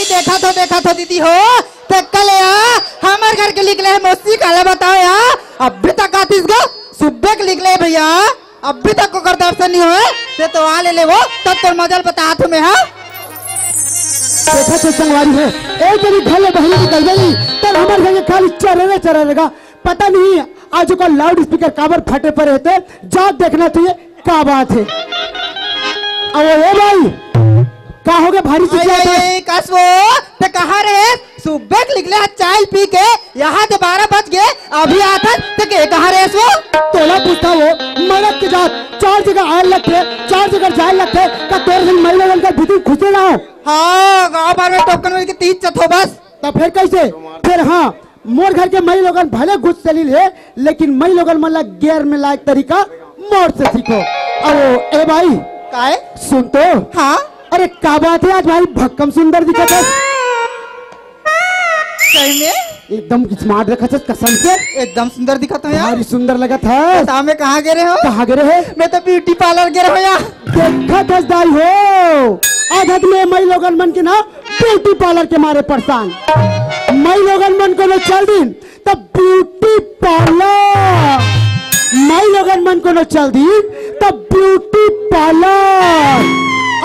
आई देखा तो दीदी हो तो कल हमारे घर के निकले है मौसी काले बताओ यार अभी तक आतीस गो सुबह के निकले भैया अभी तक को कर दर्शन नहीं हुए तो आ ले वो तब तो मजल बता तुम्हें हाँ देखा तो संगवारी है एक जनी भले बहनी निकल गई तब हमारे घर खाली चरेगा पता नहीं आज को लाउड स्पीकर काबर फटे पर रहते जा देखना चाहिए क्या बात है। अब ओ भाई क्या हो गया भारी कसवो तो कहाँ रहे सुबह निकले चाय पी के यहाँ से 12 बज गए अभी आता तो के कहाँ रहे वो तोला पूछता वो मरद के जात 4 जगह आए लगते 4 जगह जाए लगते का तोर दिन महिला का भीतर खुशे ना हो। हाँ गाँव भर में टोकन में 30 चत हो बस तो फिर कैसे फिर हाँ मोर घर के मई लोगन भले घुस चली है लेकिन मई लोगन मतलब गेर में लायक तरीका मोर से सीखो। अरे ए भाई काय सुन तो हाँ अरे क्या बात है आज भाई भक्कम सुंदर दिखत है सही में एकदम स्मार्ट रखा है कसम से एकदम सुंदर दिखत हो यार भारी सुंदर लगा था। सामने कहाँ गिरे हो कहाँ गिरे है मैं तो ब्यूटी पार्लर गिरे हो यार देखा दसदाई हो आधक में मई लोगन मन के ना ब्यूटी पार्लर के मारे परेशान मई लोगन मन को चल दिन तब ब्यूटी पार्लर मई लोगन मन को चल दिन तब ब्यूटी पार्लर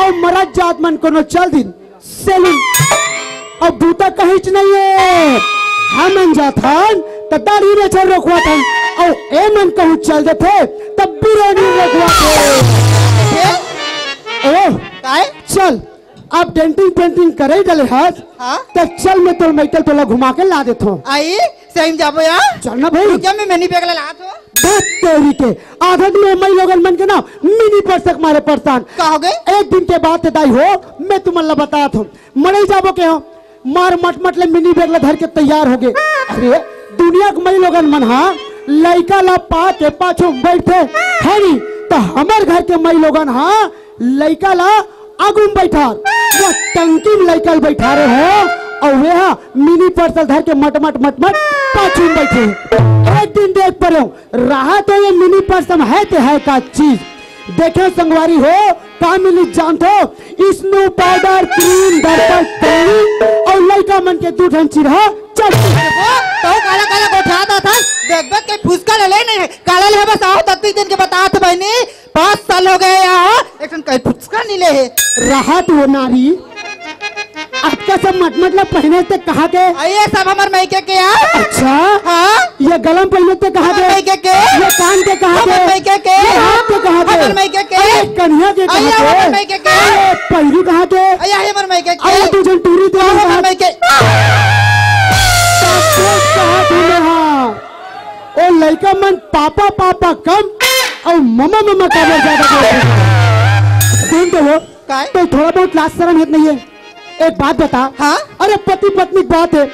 और मरद जात मन को चल दिन सैलून और बूता कहीं नहीं है हम अनजात हन तब दाढ़ी में चल रखवा था और ए मन कहूँ चल देते तब बिरयानी रखवा थे ओ काय चल अब डेंटिंग पेंटिंग करे डले हाथ हाँ तो चल मैं तो मैकल तोला घुमा के ला देता हूँ आई सही जाबो यार चल ना भाई क्या मैं मैनी पेगला लात हो तेरी के आधक में मई लोगन मन के ना मिनी परसक मारे परेशान हो गए एक दिन के बाद दाई हो मैं तुम्हें बताया था मरे जाबो के हो मार मट मट ले मिनी बेगला धर के तैयार हो गए। अरे दुनिया के मई लोगन मन हाँ लड़का ला पा के पाछो बैठे है नहीं तो हमारे घर के मई लोगन हाँ लड़का ला आगुम बैठा वो टंकी में लड़का बैठा रहे हो और वे हाँ मिनी पर्सल धर के मट पाछू में बैठे एक दिन देख पर रहा तो ये मिनी पर्सल है तो है का चीज देखे संगवारी हो का मिली जानते हो स्नो पाउडर क्रीम दर्पण और लड़का मन के दूध चिरहा चल तो काला काला गोठाता था देख के फुसका ले नहीं है काला ले बस आओ तत्ती दिन के बता तो बहनी 5 साल हो गए यहाँ एक कहीं फुसका नहीं ले है राहत हो नारी आपका सब मतलब पहने थे कहा के ये सब हमारे मैके के यार अच्छा हाँ ये गलम पहने थे कहा के मैके के ये कान के कहा के मैके के हाथ के कहा के मैके के कन्या के कहा के मैके के पहली कहा के हमारे मैके के अरे तू जन टूरी तो हमारे मैके कहा तूने हाँ ओ लड़का मन पापा पापा कम और ममा ममा का ज्यादा सुन तो वो तो थोड़ा बहुत लास्ट शरण है नहीं है एक बात बता हाँ अरे पति पत्नी की बात है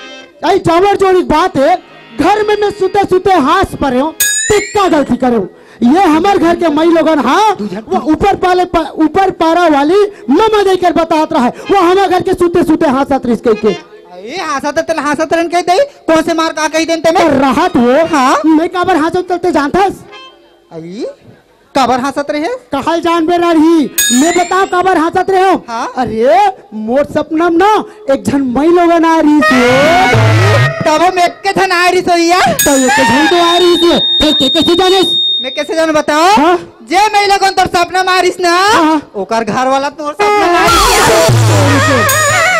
आई जावर जोड़ी बात है घर में मैं सुते सुते हाथ पर हूँ टिक्का गलती करूँ ये हमारे घर के मई लोगन हाँ वो ऊपर पारा वाली ममा देकर बतात रहा है वो हमारे घर के सुते सुते हाथ रिस के हासत रन कह दे कौन से मार का कही देते मैं राहत हो हाँ मैं काबर हाथ चलते जानता आई काबर हासत रहे कहल जान बे रही मैं बताओ काबर हासत रहे हो हाँ? अरे मोर सपना ना एक जन मई लोगन आ रही थी तब हम एक के धन आ रही सोइया तो एक जन तो आ रही थी फिर के कैसे जाने मैं कैसे जान बताओ हाँ? जे मई लोगन तोर सपना मारिस ना हाँ? ओकर घर वाला तोर सपना मारिस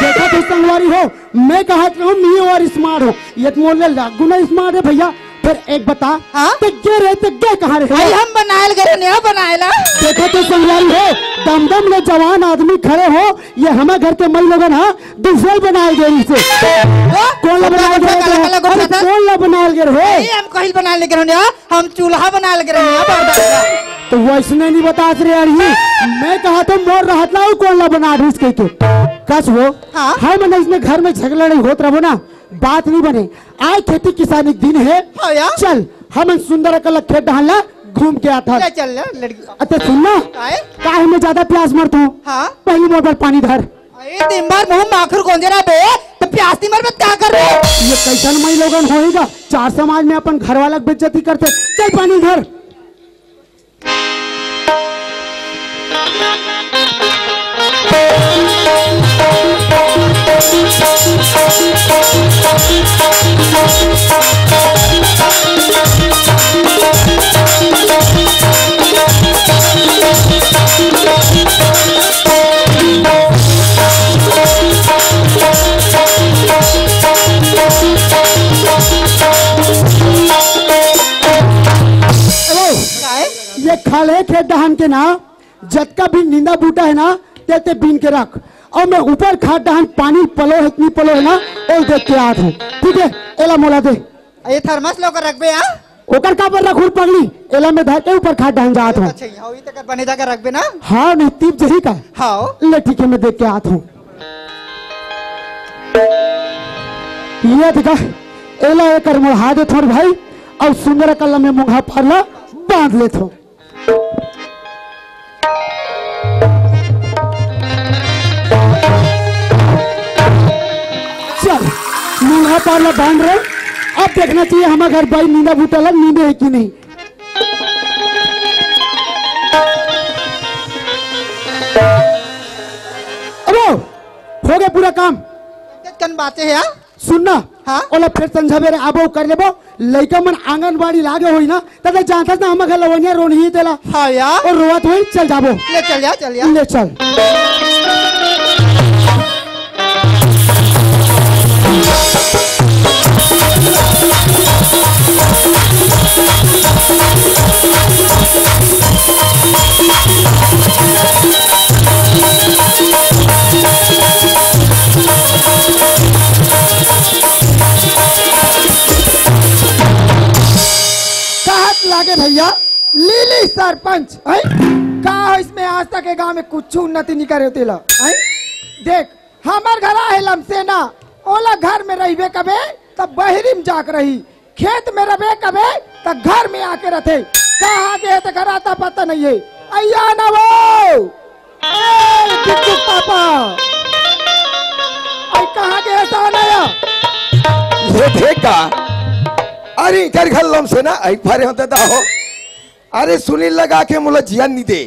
देखा तो संगवारी हो मैं कहा हूँ मी और स्मार्ट हो ये मोर गुना स्मार्ट है भैया फिर एक बता हाँ? तो गे रहे तो गे कहाँ रहे हम बनायल गए नहीं बनायला देखो तो संगवारी हो दम दम ले जवान आदमी खड़े हो ये हमारे घर के मई लोगन हाँ दूसरे बनाए गए इसे कौन ला बनाए गए कौन ला बनाए गए हो हम कहीं बनाए गए हम चूल्हा बनाए गए तो वैसने नहीं बता रहे मैं कहा तो मोर रहत ना कौन ला बना रही इसके कस वो हाँ? हम इसमें घर में झगड़ा नहीं होत रहो ना बात नहीं बने आए खेती किसानी दिन है हाँ चल हम सुंदर अकल खेत डालना घूम के आता चल लड़की अच्छा सुनना काहे में ज्यादा प्यास मरता हूँ हाँ? पहली मोटर पानी धर दिन भर मुँह माखुर गोंजेरा बे तो प्यास नहीं मर में क्या कर रहे ये कैसन मई लोगन होएगा 4 समाज में अपन घर वाला बेइज्जती करते चल पानी धर Thank you. खाले खेत दहन के ना जतका भी नींदा बूटा है ना ते बीन के रख और मैं ऊपर खाद दहन पानी पलो है इतनी पलो है ना और देख के आत हूँ ठीक है एला मोला दे ये थर्मस लोग रख बे हां ओकर का पर रखूर पगली एला में धर के ऊपर खाद दहन जात हूँ अच्छा यही तक बने जाकर रख बे ना हाँ नहीं तीप जही का हां ले ठीक है मैं देख के आत हूँ ये देखा एला एकर मोहा दे थोड़ भाई और सुंदर कल्ला में मुंगा पारला बांध ले थो चल मुंगा पारला बांध रहे अब देखना चाहिए हमारे घर भाई नींदा बूटा नींदे है कि नहीं अबो हो गया पूरा काम कन बातें है हां सुनना हाँ? ओला फिर समझावे रे आबो कर लेबो लइका मन आंगनबाड़ी लागे होई ना तब जानता ना हम घर लवनिया रोनी देला हां यार और रोवत होई चल जाबो ले चल या ले चल लागे भैया लीली सरपंच है का इसमें आज तक के गांव में कुछ उन्नति नहीं करे तेला है देख हमार घर है लमसेना ओला घर में रहिबे कबे तब बहरीम जाक रही खेत में रहे कबे तब घर में आके रहते कहाँ के तो घर आता पता नहीं है अय्या ना वो टिकटुक पापा आई कहाँ के ऐसा नया ये देखा अरे कर घर लम से ना आई फारे होते दा हो अरे सुनील लगा के मुला जियन नहीं दे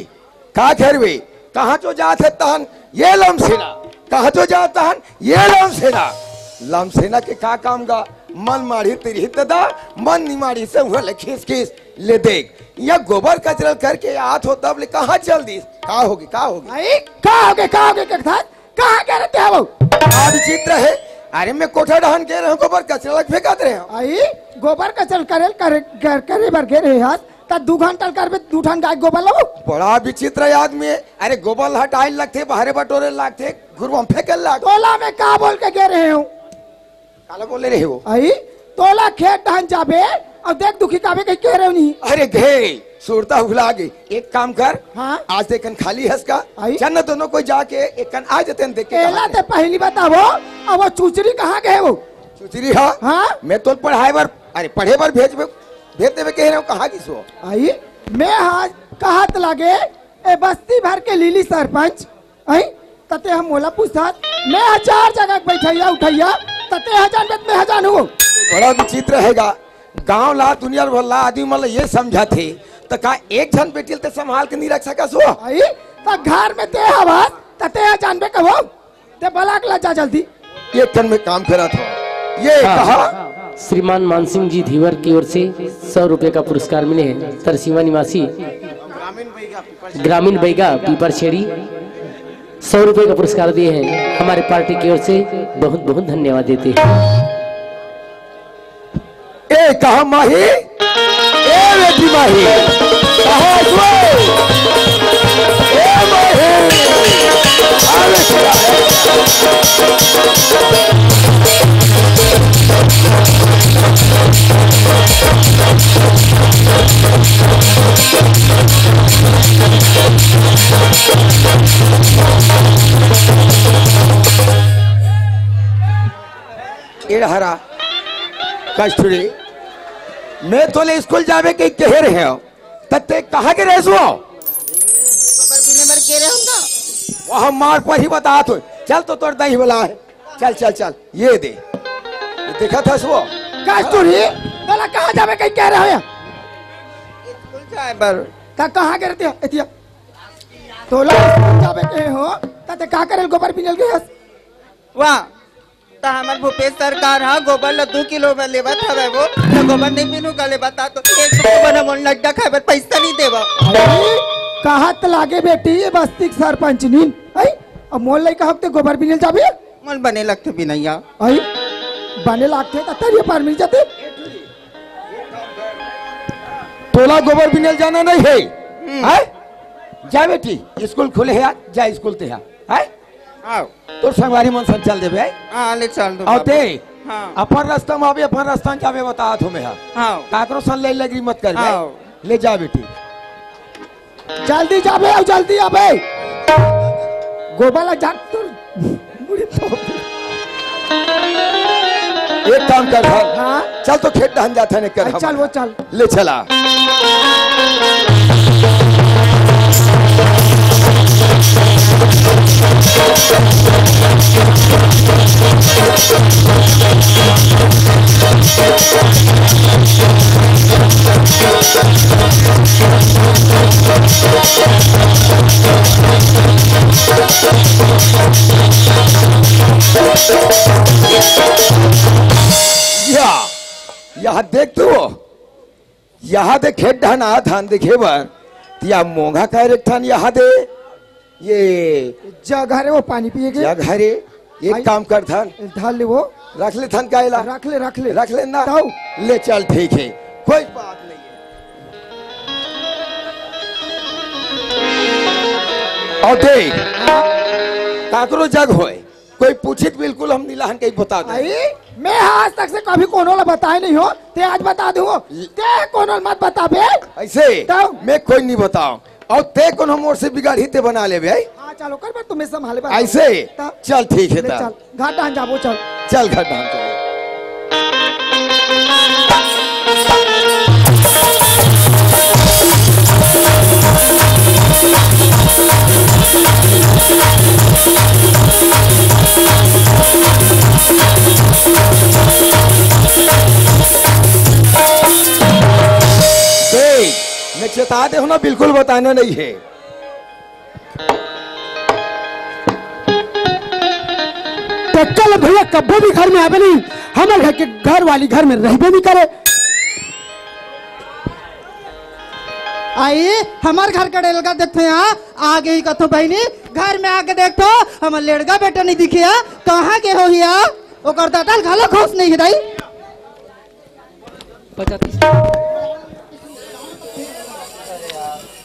का खेरवे कहाँ तो जात है तहन ये लम सेना कहाँ तो जात तहन ये लम सेना के का काम गा मन मारी तेरी तदा मन निमारी से हुए खीस खीस ले देख या गोबर कचरा करके आत हो तब ले कहाँ चल दी का होगी आई कहाँ कह रहते हैं वो आ विचित्र है अरे मैं कोठा डहन के रहा गोबर कचरा फेंका दे रहे आई गोबर कचल करे बर गे रहे हाथ ता 2 घंटा करबे 2 ठन गाय गोबर लो बड़ा विचित्र आदमी है अरे गोबर हटाई लगते बाहरे बटोरे लगते घुरवा फेंकल लाग तोला में का बोल के गे रहे हो काला बोले रहे हो आई तोला खेत ढहन जाबे और देख दुखी काबे के कह रहे नहीं अरे घे सुरता भुला गई एक काम कर हाँ? आज देखन खाली हंस का आई? चल दोनों को जाके एक कन आ जाते हैं देख के एला ते पहली बतावो अब वो चुचरी कहाँ गए वो सुचरी हाँ मैं तो पढ़ाई बार अरे पढ़े बार भेजते हुए कह रहा हूँ कहाँ की सो आई मैं आज कहत लागे ए बस्ती भर के लीली सरपंच आई तते हम मोला पूछत मैं 1000 जगह बैठैया उठैया तते 1000 में 1000 हो बड़ा विचित्र हैगा गांव ला दुनिया भर ला आदमी मतलब ये समझा थे तो का एक जन बेटिल ते संभाल के नहीं रख सका सो आई तो घर में ते हवा तते जानबे कहो ते बलाक ला जा जल्दी एक कन में काम करा था ये कहा श्रीमान मानसिंह जी धीवर की ओर से 100 रुपए का पुरस्कार मिले हैं तरसीमा निवासी ग्रामीण बैगा पीपर छेड़ी 100 रुपए का पुरस्कार दिए हैं हमारे पार्टी की ओर से बहुत बहुत धन्यवाद देते हैं ए कहा माही ए बेटी माही कहा सो ए माही अरे क्या है हरा कस्तूरी मैं तो ले स्कूल जावे के कह रहे हो तते कहाँ के रह सो गोबर पीने मर के रहे होगा वहाँ मार पर ही बता तो चल तो तोड़ दही वाला है चल चल चल ये दे देखा था सो कस्तूरी तोला कहाँ जावे कहीं कह रहे हो स्कूल जाए बर ता कहाँ गिरते हो एतिया तोला स्कूल जावे के हो तते का करे गोबर पिनल के हस वाह ता हमार भूपेश सरकार हाँ गोबर ला 2 किलो में लेवत हवे वो तो गोबर नहीं पीनू का ले बता तो 1 रुपया बना मोल लड्डा खाए बर पैसा नहीं देवा कहत लागे बेटी ये बस्ती सरपंच नीन आई अब मोल लाई कहब ते गोबर पिनल जाबे मोल बने लगते भी नहीं आ आई बने लागते त तरिए पार मिल जाते तोला गोबर बिनल जाना नहीं है है जा बेटी स्कूल खुले है जा स्कूल ते है आओ तो संगवारी मन सन चल देबे हाँ ले चल दो और ते हाँ अपन रास्ता में आवे अपन रास्ता में जावे बता तो में हाँ काकरो सन ले लगी मत कर आओ ले जा बेटी जल्दी जाबे और जल्दी आबे गोबाला जाग तो एक काम कर हाँ चल तो खेत दहन जाता ने कर चल वो चल ले चला यहाँ देख तू यहाँ दे खेत धान आ धान देखे बर या मोंघा का रे थान यहाँ दे ये जगह रे वो पानी पिएगे या घरे एक काम कर थान ढाल ले वो रख ले थान कायला रख ले रख ले ना ताऊ। ले चल ठीक है कोई बात नहीं है और देख काकरो जग होए कोई पूछित बिल्कुल हम नीलाहन कहीं बता दे आई मैं आज तक से कभी कोनो ला बताए नहीं हो ते आज बता दूं ते कोनो मत बता बे ऐसे ताऊ। मैं कोई नहीं बताऊं और ते कौन हम और से बिगाड़ी ते बना ले भाई हां चलो कर मैं तुम्हें संभाले बात ऐसे ताऊ। चल ठीक है ले ता चल घाट डान जाबो चल चल घर धाम चल मैं चेता दे ना बिल्कुल बताना नहीं है तो कल भैया कब्बो भी घर में आवे नहीं हमारे घर के घर वाली घर में रहबे नहीं करे आई हमार घर का डेलगा देखते यहाँ आगे ही कथो बहनी घर में आके देखो हमार लड़का बेटा नहीं दिखिया कहाँ के हो हिया वो करता टाल खाला खोस नहीं है दाई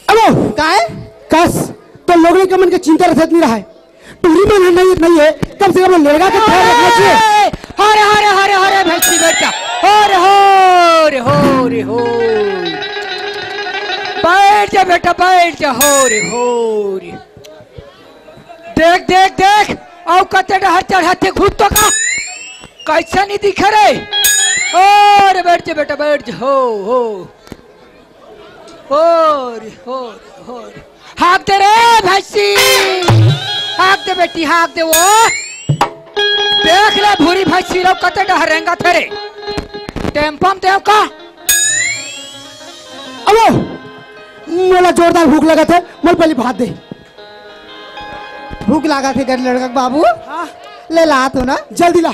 अबो काहे कस तो लोगों के मन के चिंता रहत नहीं रहा है पूरी मन नहीं है कम से कम लड़का के ख्याल रखना चाहिए हरे हरे हरे हरे भैंसी बेटा हरे हो रे हो रे हो बैठ जा बेटा बैठ जा हो रे देख देख देख औ कते डहर चढ़ाते घूट तो का कैसा नहीं दिख रे और बैठ जा बेटा बैठ जा हो हाक दे रे भैंसी हाक दे बेटी हाक दे वो देख ले भूरी भैंसी रो कते डहरेंगा तेरे टेम्पम तेव का अबो मोला जोरदार भूख लगा था मोल पहले भात दे भूख लगा थे कर लड़का के बाबू ले ला तो ना जल्दी ला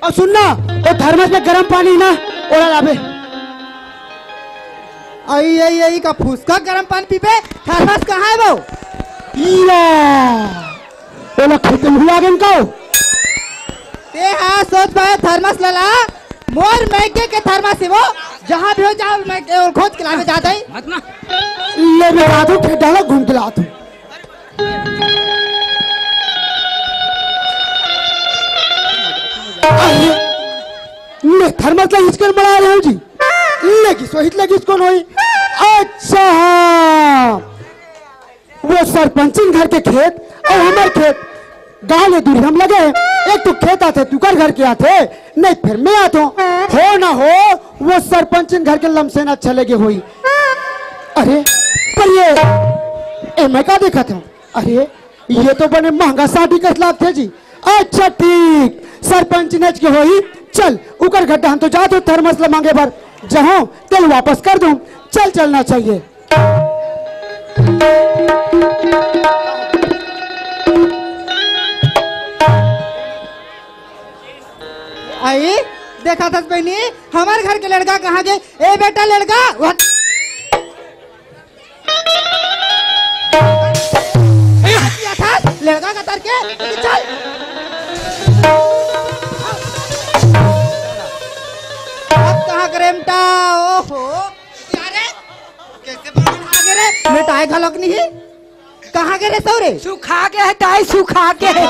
और सुनना वो थर्मस में गर्म पानी ना ओला लाबे आई आई आई का फुसका गर्म पानी पीपे थर्मस कहाँ है वो ईला ओला खत्म हुआ गन को ते हाँ सोच पाए थर्मस ले ला मोर मैके के थर्मस है वो जहाँ भी हो जाओ मैं खोज के लावे जाता है मत ना ले मैं रातों के डाला घूम के लाता हूँ मैं थर्मस ला इसके बना रहा हूँ जी लगी सोहित लगी इसको नहीं अच्छा वो सरपंचिन घर के खेत और हमारे खेत गाँव में दूर हम लगे एक तो खेत आते तू कर घर के आते नहीं फिर मैं आता हूँ हो ना हो वो सरपंचिन घर के लमसेना चले गए हुई अरे पर ये मैं क्या देखा था अरे ये तो बने महंगा शादी का लाभ थे जी अच्छा ठीक सरपंच नच के होई चल उकर गड्ढा हम तो जा तो थर्मस ला मांगे बार जहाँ तेल वापस कर दूं चल चलना चाहिए आई देखा था बहनी हमारे घर के लड़का कहाँ गए ए बेटा लड़का लड़का का तर के चल अब कहाँ करेमटा ओहो यारे कैसे आ गाय घलक नहीं है कहाँ के रे सौरे सुखा के है ताई सुखा के है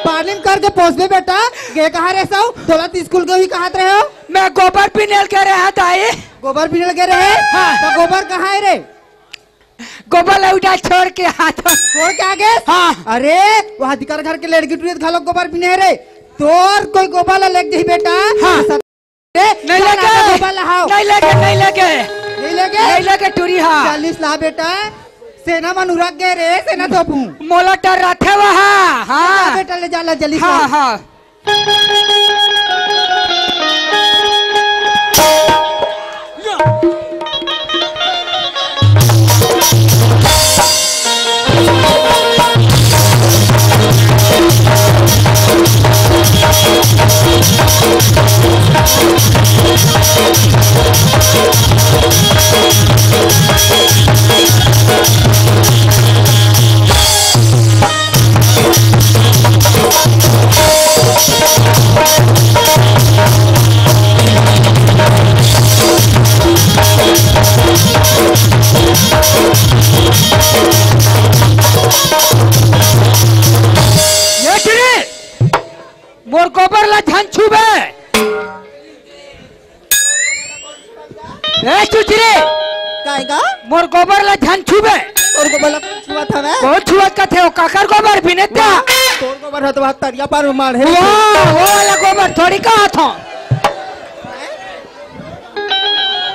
पानी में करके पोसबे बेटा गे कहाँ रे सौ तोला तो स्कूल के भी कहाँ रहे हो मैं गोबर पीनेल के रहा ताई गोबर पीने लगे रहे हाँ। तो गोबर कहाँ है रे गोबर लौटा छोड़ के हाथ छोड़ के आगे हाँ अरे वहाँ दिकार घर के लड़की टूट घालो गोबर पीने है रे तोर कोई गोबर ला लेके बेटा हाँ। नहीं लगे गोबर लाओ नहीं लगे नहीं लगे नहीं लगे नहीं लगे टूरी हाँ 40 ला बेटा सेना मन उरक गए रे सेना थोपू मोला टर रखे वहाँ हाँ बेटा ले जाला जल्दी हाँ हाँ मोर गोबर ला धन छुबे चुचरे काएगा मोर गोबर ला धन छुबे तोर गोबर छुआ था ना बहुत छुआ का थे ओ काकर गोबर भी ने त्या तोर गोबर है तो बात तरिया पर मार है वाह वो वाला गोबर थोड़ी कहा था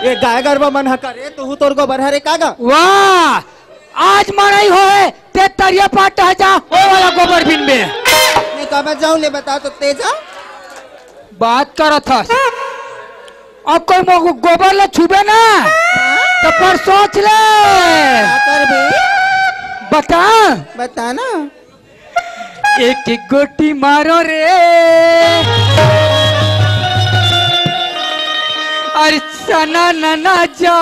ये गाय गरबा मन करे तू तोर गोबर है रे कागा वाह आज मराई होए ते तरिया पाट जा वो वाला गोबर बिन में मैं कब जाऊं ले बता तो तेजा बात करा था अब कोई गोबर ला छुबे ना तो पर सोच ले क्या कर बे बता बता ना एक एक गोटी मारो रे अरे सना ना जा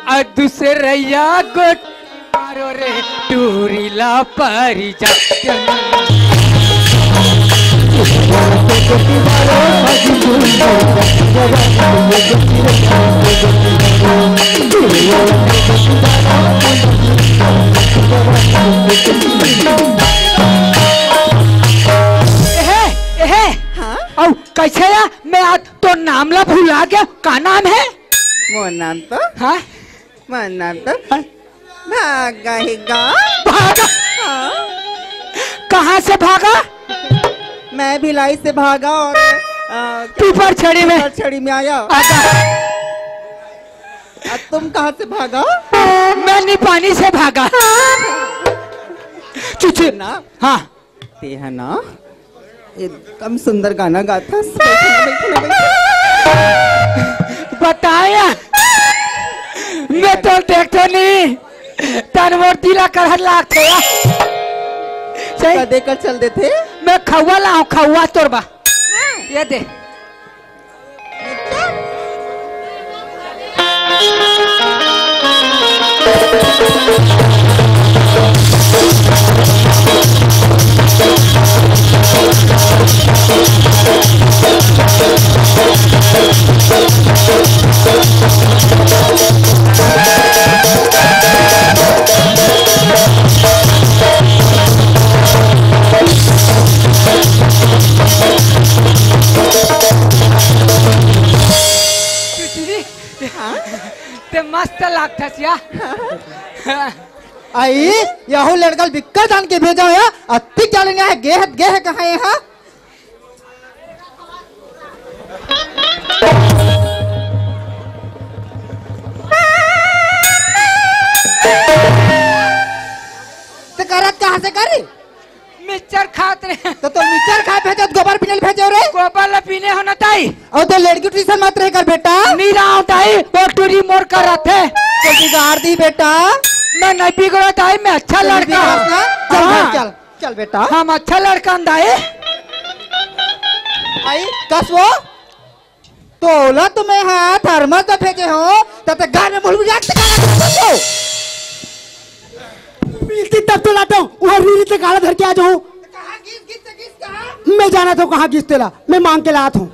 और दूसरे या गोट मारो रे टूरी ला परी जा हाँ? कैसे या मैं आज तो नाम ला भूला गया का नाम है मोर नाम तो हाँ मोर नाम तो भागा है गा भागा कहाँ से भागा मैं भिलाई से भागा और पीपर छड़ी में छड़ी में आया तुम कहाँ से भागा मैं निपानी से भागा चुचु ना हाँ ते है ना एकदम सुंदर गाना गाता बताया मैं तो देखते नहीं तन मूर्ति ला कर लाख थे देकर चल देते मैं खौवा लाऊं खौवा तोरबा ये दे ते मस्त लागतस या आई यहू लड़का बिक्कर जान के भेजा है अति क्या लेना है गे है कहाँ है हाँ तो करत कहाँ से करी मिक्सचर खात रहे तो मिक्सचर खा भेजो गोबर पीने भेजो रे गोबर ला पीने होना ताई और तो लड़की ट्यूशन मत रह कर बेटा नहीं रहा ताई वो टूरी मोर कर रहा थे तो बिगाड़ दी बेटा मैं नहीं बिगड़ा ताई मैं अच्छा लड़का हूँ हाँ। चल चल बेटा हम अच्छा लड़का अंदाए आई कस वो तोला तुम्हें हाँ थर्मस तो भेजे हो तब गाय में मुड़ जाते मिलती तब तो लाता हूँ वहाँ रीरी से काला धर के आ जाऊँ मैं जाना था कहाँ किस तेला मैं मांग के लाता हूँ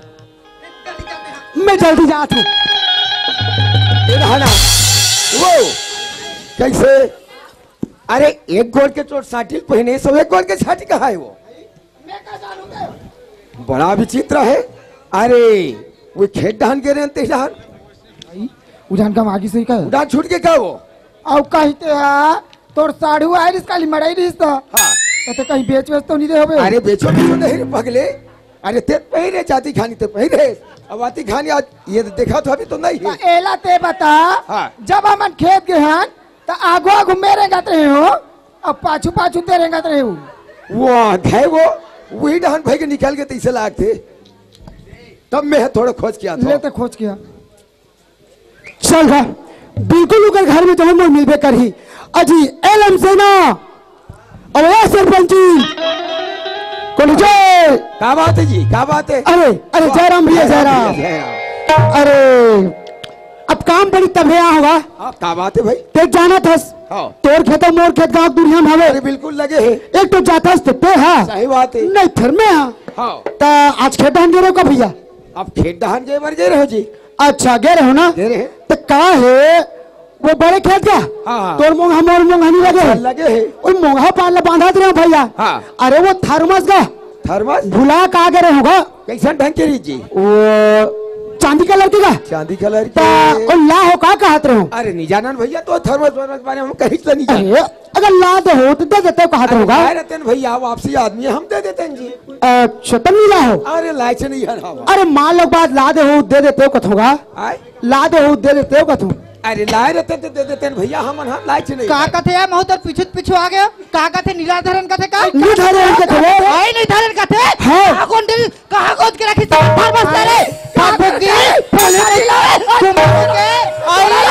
मैं जल्दी जाता हूँ रहना वो कैसे? अरे एक गोल के चोट साटिल पहने सब एक गोल के छाटी कहा है वो? बड़ा विचित्र है। अरे वो खेत डहान के रहते डहान उजान का आगे से का उड़ान छूट के का वो? अब कहते हैं तोर साढ़ू आए इसका मड़ाई रही तो हाँ तो कहीं बेच वेच तो नहीं दे होबे। अरे बेचो बेचो नहीं रे पगले। अरे ते पहले जाती खानी ते पहले अब आती खानी आज ये देखा तो अभी तो नहीं है। एला ते बता हाँ। जब हम खेत गए हैं तो आगो आगो मेरे गत रहे हो अब पाछू पाछू तेरे गत रहे हो। वो थे वो वही डहान भाई के निकाल के तीसरे लाख थे तब मैं थोड़ा खोज किया था। लेते खोज किया चल रहा बिल्कुल उकर घर में जब मिलबे करही अजी एलम सेना और ये सरपंची जय क्या बात है जी? क्या बात है? अरे अरे जयराम भैया जयराम। अरे अब काम बड़ी तब यहाँ होगा। आप क्या बात है भाई? ते जाना था हाँ। तोर खेत मोर खेत गाँव दुनिया में हवे अरे बिल्कुल लगे है। एक तो जाता ते हाँ सही बात है। नहीं फिर में हाँ हाँ तो आज खेत धान गे रहो का भैया? अब खेत दहान गए मर गए रहो जी? अच्छा गे रहो ना गए रहे तो का है वो बड़े खेत का हाँ। तोर मोंगा मोर मोंगा नहीं लगे लगे है। वो मोंगा पाल बांधा रहे भैया। हाँ। अरे वो थर्मस का थर्मस भुला का आगे रहे होगा कैसा ढंग के जी? वो चांदी का लड़की का चांदी कलर ता के। और ला हो का कहत रहे हो? अरे नहीं जानन भैया तो थर्मस वरमस के बारे में हम कहीं तो नहीं जानते। अरे अगर ला दे हो तो दे देते हो कहत होगा। अरे रहते हैं भैया वापसी आदमी हम दे देते हैं जी। अच्छा तब नहीं ला हो? अरे लाइट से नहीं हरा अरे मान लो बात ला दे हो दे देते हो कथ होगा? आए ला दे हो दे देते हो कथ हो? अरे लाए रहते तो दे देते हैं भैया हम लाइट से नहीं। का कथे यार महू तो पीछू पीछू आ गया का कथे नीलाधरण कथे का नीलाधरण कथे वो? भाई नीलाधरण कथे हाँ। कहां कौन दिल कहां खोद के रखी सब बार बस तेरे का भूखी बोले नहीं लाए तुम के अरे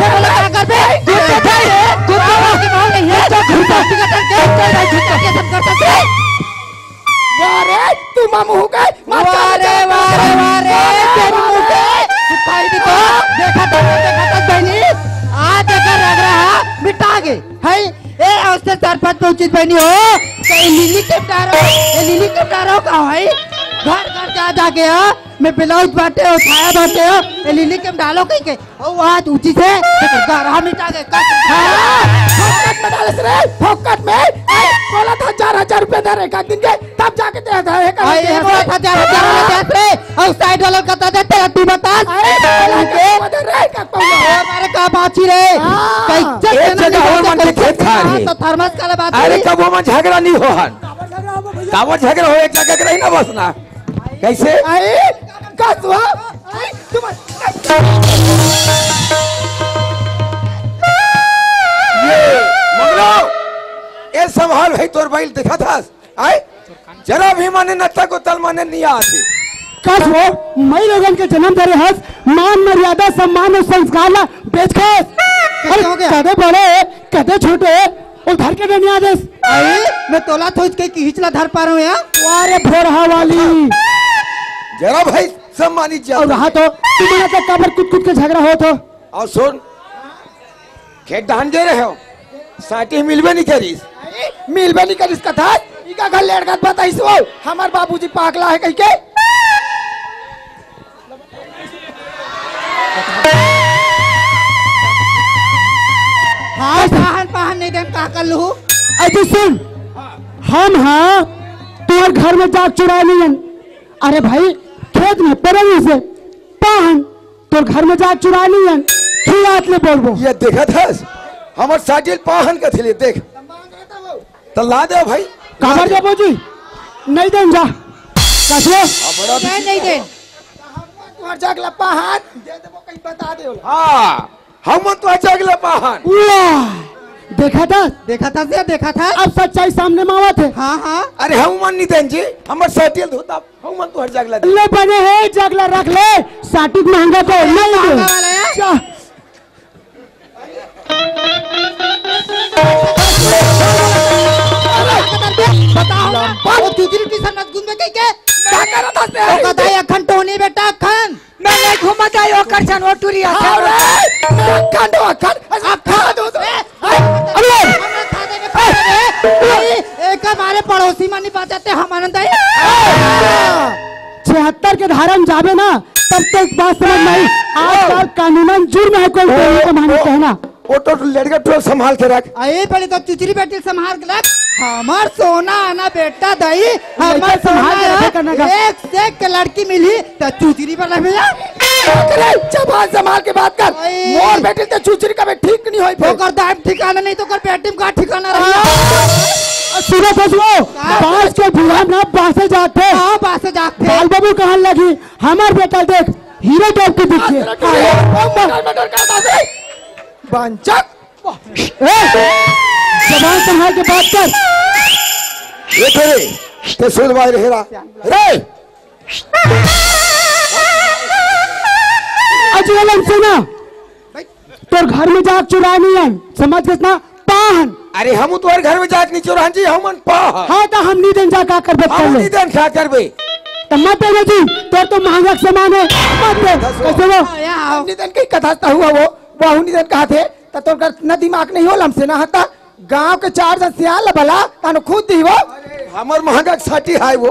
बोले का करते कुत्ता है कुत्ता की मां नहीं है जो घुटा की कटन के चल झुका के सब करते थे। वारे तू मामू हो गए वारे वारे वारे तेरी मुंह के भाई भी तो देखा बहनी आज अगर लग रहा मिटा गए है ए अवस्था सरपंच पे उचित बहनी हो कहीं लिली के डारो का है घर घर जा गया मैं ब्लाउज बांटे हो छाया बांटे हो ये लिली के डालो कहीं के ओ आज उचित है घर मिटा गए फोकट में डालस रे फोकट में बोला था 4,000 रुपए दे रे का दिन के तब जाके दे दे ये बोला था 4,000 रे और साइड वाला कता देते तू बता दे रे का हमारे का बाची रे एक जगह और मन के खेत खा रहे। तो थर्मस का बात अरे कब वो झगड़ा नहीं हो हन कावो झगड़ा हो एक जगह के रही ना बसना कैसे? आए कसवा तुम मंगलो ये संभाल भाई तोर बैल देखा था आए जरा भी माने नत्ता को तल माने नहीं आते। कस वो मई लोगन के जन्म दे रहे मान मर्यादा सम्मान और संस्कार ला बेच के हो गया? कदे बड़े कदे छोटे और घर के देने आदेश अरे मैं तोला थोच के हिचला धर पा रहा हूँ यार वारे भोरहा वाली जरा भाई सम्मानित और रहा तो तुम्हारा तक काबर कुछ कुछ के झगड़ा हो तो और सुन खेत धान दे रहे हो साटी मिलवे नहीं करीस मिलबे नहीं करिस कथा इका घर लड़का बताइस वो हमार बाबूजी पागला है कहीं के हाँ पहन पहन नहीं दे का कर लू अजी सुन हम हाँ तुम्हारे घर में जाग चुरा नहीं अरे भाई खेत में परवी से पाहन तो घर में जाग चुरा नहीं खिलात ले बोलबो ये देखा था हमार साटिल पाहन का थे देख तो ला दे भाई काबर दे बोजी नहीं दें जा कसलो नहीं दे तुम्हार जागला पाहन दे देबो कहीं बता दे हाँ हम तो अगला पाहन देखा देखा था अब सच्चाई सामने में आवा थे हाँ हाँ अरे हम मन नहीं दें जी हमार साटिल धोता हम मन तो हर जगला दे ले बने है जगला रख ले साटिक महंगा तो नहीं दे महंगा वाला है? जा। बताओ वो तीसरी टीशन मत गुंद में कहीं के क्या करा था उसने? वो कहता है अखन टोनी बेटा अखन मैं नहीं घूमा जाए ओकर छन ओटुरिया खंड अखन दो अरे एक हमारे पड़ोसी मनी बचाते हम आनंद आए 76 के धारा में जावे ना तब तक बात समझ में आई। आजकल कानूनन जुर्म है कोई को माने कहना। वो तो लड़का तो संभाल के रख। अरे पहले तो चुचरी बेटी संभाल के रख। हमार सोना आना बेटा दई हमार संभाल के रखे करना का। एक से एक के लड़की मिली तो चुचरी पर रख भैया। जबान संभाल के बात कर। मोर बेटे तो चुचरी का भी ठीक नहीं होई। तो कर दाम ठिकाना नहीं तो कर पेटी में का ठिकाना रही। सुनो फसलो बास के भुलाम ना बासे जाते। हां बासे जाते। बाल बाबू कहन लगी हमार बेटा देख हीरो टाइप के दिखे। बंचक जबान संभाल के बात कर। ये तेरे ते सुन भाई हेरा रे अजलम सुना तोर घर में जाग चुरा नहीं है समझ गए ना पाहन। अरे हम तो घर में जाके नहीं चुरा जी हम पाह। हाँ तो हम नहीं दिन जा का कर हम नहीं दिन क्या करबे तो मत दे जी तो महंगा सामान है मत दे कैसे वो निधन की कथा हुआ वो निधन कहा थे तो तोर न दिमाग नहीं हो हमसे ना हता गांव के 4 जन सियाल भला तानो खुद दी वो हमर महंगा साटी है वो।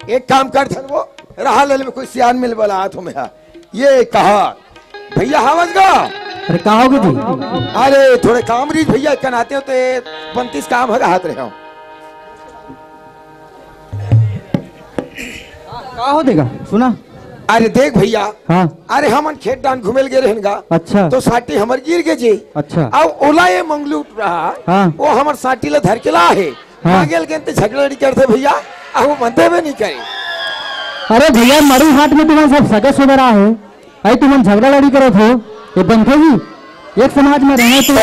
एक काम कर धन वो रहा ले में कोई सियान मिल वाला हाथ में है ये कहा भैया हावज गा। अरे कहा होगी जी। अरे थोड़े काम रीच भैया कनाते हो तो 35 काम है हाथ रहे हो कहा हो देगा सुना। अरे देख भैया हाँ अरे हमन खेत डान घुमेल गे रहन गा। अच्छा तो साटी हमर गिर गे जी। अच्छा अब ओला ये मंगलू रहा हाँ वो हमर साटी ला धर के ला है। हाँ गेल के ते झगड़ा नहीं करते भैया अब वो बनते भी नहीं करे। अरे भैया मरी हाट में तुम्हारे सब सगे सुधरा है अरे तुम झगड़ा लड़ी करो थे ये बनते ही एक समाज में रहने तो।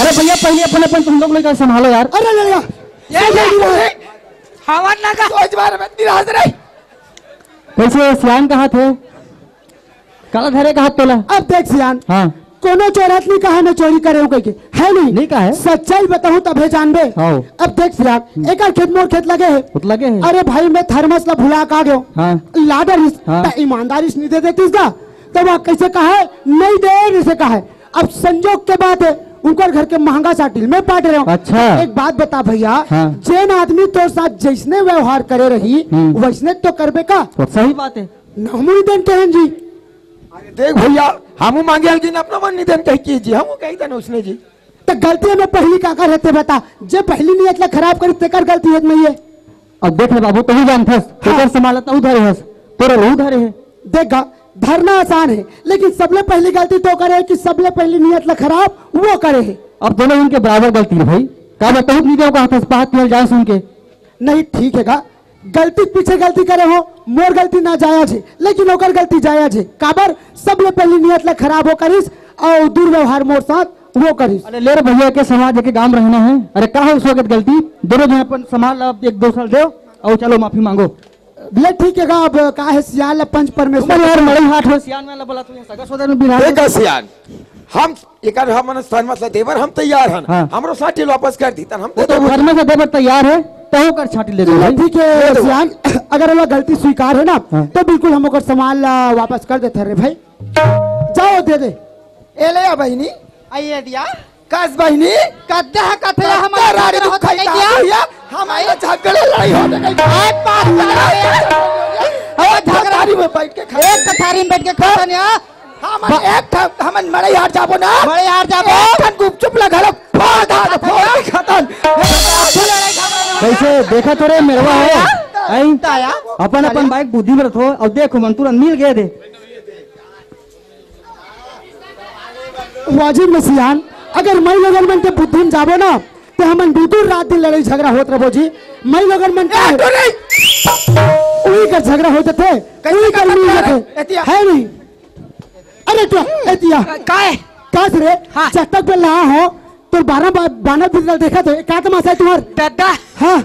अरे भैया पहले अपन तुम लोग लेकर संभालो यार। अरे हवा ना का सोच बार में निराश रही। वैसे सियान कहाँ थे काला धरे का हाथ तोला। अब देख सियान हाँ कोनो चोरत नहीं कहा न चोरी करे हो कहीं है नहीं कहा है सच्चाई बताऊं तबे जानबे। अब देख सियान एक खेत मोर खेत लगे है अरे भाई मैं थर्मस ला भुला का गयो हाँ। लाडर हाँ। ईमानदारी नहीं दे देती इसका तो वह कैसे कहा है नहीं दे इसे कहा है। अब संजोग के बात है उनका घर के महंगा साटिल में पाट रहे हो। अच्छा एक बात बता भैया हाँ। जैन आदमी तो साथ जैसने व्यवहार करे रही वैसने तो करबे का तो सही बात है नमूनी देन कहन जी। अरे देख भैया हम मांगे लेकिन अपना मन निधन कह कीजिए हम कही था उसने जी तो गलती में पहली का कर रहते बता जे पहली नियत ला खराब करी तेकर गलती है नहीं है। अब देख ले बाबू तू जानथस तेकर संभालता उधर है तोरा उधर है देखा धरना आसान है लेकिन सबले पहली गलती तो करे कि सबले पहली नियत ला खराब वो करे है। अब दोनों उनके बराबर गलती है भाई का बताऊं नहीं क्या कहा था बात किया जाए सुन के नहीं ठीक है का गलती पीछे गलती करे हो मोर गलती ना जायज है लेकिन ओकर गलती जायज है काबर सबले पहली नियत ला खराब हो करिस और दुर्व्यवहार मोर साथ वो करिस। अरे ले रे भैया के समाज के गांव रहना है अरे कहा उस वक्त गलती दोनों जन अपन संभाल एक दूसरा दो और चलो माफी मांगो ले ठीक है अब का है सियान पंच परमेश्वर यार मड़ई हाथ हो सियान वाला बोला तू सगा सोदर में बिना देखा सियान हम एकर हम स्थान मतलब देवर हम तैयार हन हाँ। हमरो साटी वापस कर दी तन हम तो घर में से देवर तैयार है तो कर छाटी ले दो ठीक है सियान अगर वो गलती स्वीकार है ना तो बिल्कुल हम ओकर सामान वापस कर देते रे भाई जाओ दे दे ए ले बहिनी आइए दिया कास बहिनी कद्दा कथे हमारा राड़ी दुख खाई भैया हमारे झगड़े लड़ाई हो गई पास झगड़ारी में बैठ के खा एक कथारी में बैठ के खाता नहीं हम एक हम मड़ई हाट जाबो ना बड़े यार जाबो एक गुपचुप लगा लो फोड़ खतन कैसे देखा तो रे मेरवा है अपन अपन बाइक बुद्धि में रखो और देखो मन तुरंत मिल गए दे वाजिब में सियान अगर मई लगन मन के बुद्धि में जाबो ना तो हमन बिल्कुल रात दिन लड़ाई झगड़ा होत रहो जी मई लगन मन का उही का झगड़ा होते थे उही का मिल थे है नहीं। अरे तो एतिया काय कास रे चटक पे ला हो तो 12 बानर बिगल देखा तो का तमाशा है तुम्हार दादा हाँ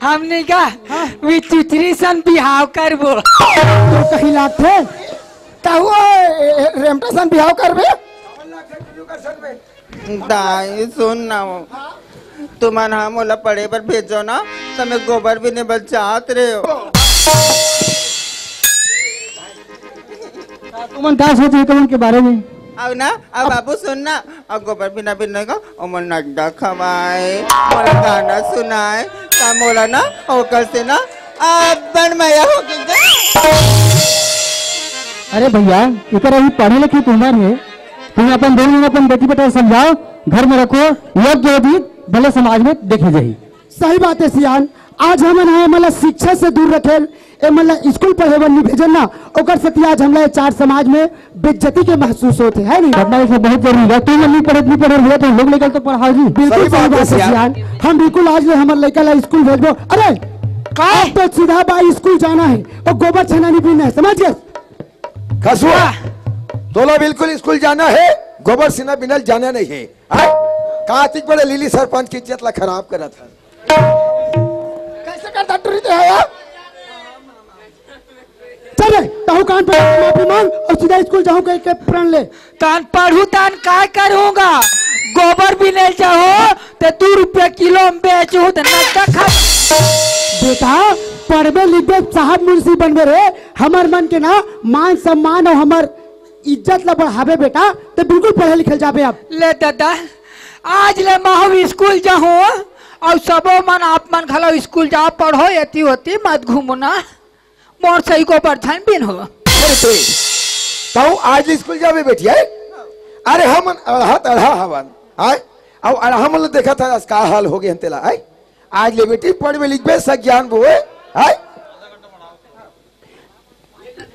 हमने का वी चुचरी सन बिहाव करबो तो कहीं लाग थे ताऊ रेमटेशन बिहाव करबे दाई सुन ना तुमन हम ओला पढ़े पर भेजो ना तो मैं गोबर भी नहीं बचात रहे हो तुमन का सोचे तुमन के बारे में अब ना अब बाबू सुन ना अब गोबर बिना बिना का उमन नड्डा खवाए मोला गाना सुनाए का मोला ना ओकर से ना बन माया हो गई। अरे भैया इधर अभी पढ़े लिखे की उम्र है, तुम अपन दोनों में अपन बेटी बेटा समझाओ, घर में रखो, योग्य होती भले समाज में देखे जाही। सही बात है सियान, आज हम मतलब शिक्षा से दूर रखे मतलब स्कूल पढ़े बर नहीं भेजन ना, ओकर सती आज हमला चार समाज में बेइज्जती के महसूस होते है नहीं। पढ़ना लिखना बहुत जरूरी है, तुम नहीं पढ़े हुए तो लोग लेकर तो पढ़ाओ जी। बिल्कुल सही बात है सियान, हम बिल्कुल आज हमारे लड़का ला स्कूल भेजबो। अरे अब तो सीधा बाई स्कूल जाना है और गोबर छाना नहीं पीना है, समझ गए? कसुआ तोला बिल्कुल स्कूल जाना है, गोबर सीना बिनल जाना नहीं है। कहा तिक बड़े लीली सरपंच की इज्जत ला खराब करा था। कैसे करता टुरी तो है यार? चले ताहू कान पर माफी मांग और सीधा स्कूल जाऊं कह के प्रण ले। तान पढ़ू तान काय करूंगा, गोबर भी नहीं चाहो तो 2 रुपये किलो में बेचू तो नक्का खा। बेटा पढ़बे लिखबे साहब मुंशी बनबे रे, हमार मन के ना मान सम्मान और हमार इज्जत ला बढ़ावे बेटा, तो बिल्कुल पढ़े लिखे जाबे। अब ले दादा आज ले माहू स्कूल जाहू और सबो मन आप मन खला स्कूल जाओ पढ़ो, एती होती मत घूमो ना, मोर सही को परछाई बिन हो। तो आज स्कूल जावे बेटी है? अरे हम हाथ अढ़ा हवन आय और हम लोग देखा था का हाल हो गया तेला आय। आज ले बेटी पढ़वे लिखबे सब ज्ञान बोए आय।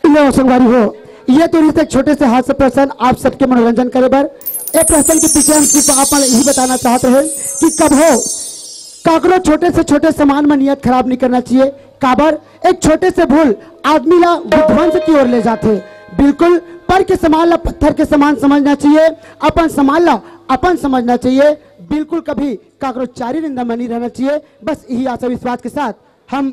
लो संगवारी हो, ये तो एक छोटे से हाथ से प्रश्न आप सबके मनोरंजन करे बर। एक प्रश्न के पीछे हम सिर्फ आप यही बताना चाहते हैं कि कब हो काकरो छोटे से छोटे सामान में नियत खराब नहीं करना चाहिए। काबर एक छोटे से भूल आदमी ला विध्वंस की ओर ले जाते। बिल्कुल पर के समान ला पत्थर के समान समझना चाहिए, अपन समान ला अपन समझना चाहिए। बिल्कुल कभी काकरो चारी निंदा में नहीं रहना चाहिए। बस यही आशा विश्वास के साथ हम